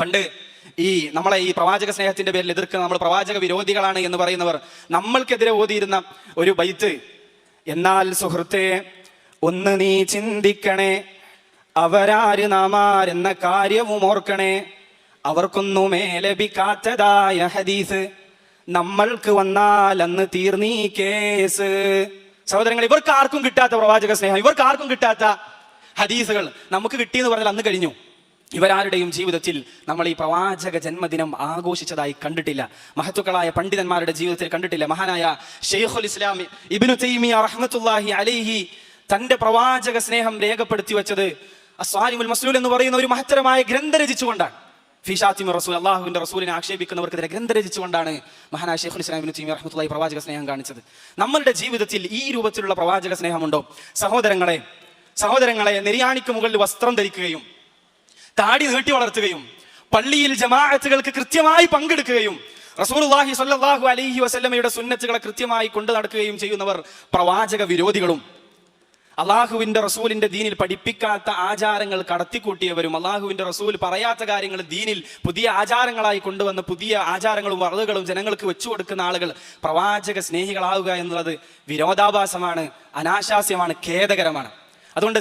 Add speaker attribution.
Speaker 1: പണ്ട് നമ്മളെ ഈ പ്രവാചക സ്നേഹത്തിന്റെ പേരിൽ എതിർക്കുന്ന, നമ്മൾ പ്രവാചക വിരോധികളാണ് എന്ന് പറയുന്നവർ നമ്മൾക്കെതിരെ ഓതിയിരുന്ന ഒരു ബൈത്ത്: എന്നാൽ സുഹൃത്തേ, ഒന്ന് നീ ചിന്തിക്കണേ, അവരാര് നാമാരെന്ന കാര്യവും ഓർക്കണേ, അവർക്കൊന്നുമേ ലഭിക്കാത്തതായ ഹദീസ് നമ്മൾക്ക് വന്നാൽ അന്ന് തീർന്നീ കേസ്. സഹോദരങ്ങൾ, ഇവർക്ക് ആർക്കും കിട്ടാത്ത പ്രവാചക സ്നേഹം, ഇവർക്ക് ആർക്കും കിട്ടാത്ത ഹദീസുകൾ നമുക്ക് കിട്ടിയെന്ന് പറഞ്ഞാൽ അന്ന് കഴിഞ്ഞു. ഇവരാരുടെയും ജീവിതത്തിൽ നമ്മൾ ഈ പ്രവാചക ജന്മദിനം ആഘോഷിച്ചതായി കണ്ടിട്ടില്ല. മഹത്തുക്കളായ പണ്ഡിതന്മാരുടെ ജീവിതത്തിൽ കണ്ടിട്ടില്ല. മഹാനായ ഷെയ്ഖുൽ ഇസ്ലാം ഇബ്നു തൈമിയ റഹ്മത്തുള്ളാഹി അലൈഹി തന്റെ പ്രവാചക സ്നേഹം രേഖപ്പെടുത്തി വെച്ചത് അസ്വാരിമുൽ മസ്ലൂൽ എന്ന് പറയുന്ന ഒരു മഹത്തരമായ ഗ്രന്ഥം രചിച്ചുകൊണ്ടാണ്. ഫിഷാത്തിമി റസൂൽ, അള്ളാഹുവിന്റെ റസൂലിനെ ആക്ഷേപിക്കുന്നവർക്കെതിരെ ഗ്രന്ഥം രചിച്ചുകൊണ്ടാണ് മഹാനായ ഷെയ്ഖുൽ ഇസ്ലാം ഇബ്നു തൈമിയ റഹ്മത്തുള്ളാഹി പ്രവാചക സ്നേഹം കാണിച്ചത്. നമ്മളുടെ ജീവിതത്തിൽ ഈ രൂപത്തിലുള്ള പ്രവാചക സ്നേഹമുണ്ടോ? സഹോദരങ്ങളെ, നെരിയാണിക്ക് മുകളിൽ വസ്ത്രം ധരിക്കുകയും താടി നീട്ടി വളർത്തുകയും പള്ളിയിൽ ജമാഅത്തുകൾക്ക് കൃത്യമായി പങ്കെടുക്കുകയും റസൂലുള്ളാഹി സ്വല്ലല്ലാഹു അലൈഹി വസല്ലമയുടെ സുന്നത്തുകളെ കൃത്യമായി കൊണ്ടു നടക്കുകയും ചെയ്യുന്നവർ പ്രവാചക വിരോധികളും, അള്ളാഹുവിന്റെ റസൂലിന്റെ ദീനിൽ പഠിപ്പിക്കാത്ത ആചാരങ്ങൾ കടത്തിക്കൂട്ടിയവരും, അള്ളാഹുവിന്റെ റസൂൽ പറയാത്ത കാര്യങ്ങൾ ദീനിൽ പുതിയ ആചാരങ്ങളായി കൊണ്ടുവന്ന പുതിയ ആചാരങ്ങളും വറുതുകളും ജനങ്ങൾക്ക് വെച്ചു കൊടുക്കുന്ന ആളുകൾ പ്രവാചക സ്നേഹികളാവുക എന്നുള്ളത് വിരോധാഭാസമാണ്, അനാശാസ്യമാണ്, ഖേദകരമാണ്. അതുകൊണ്ട്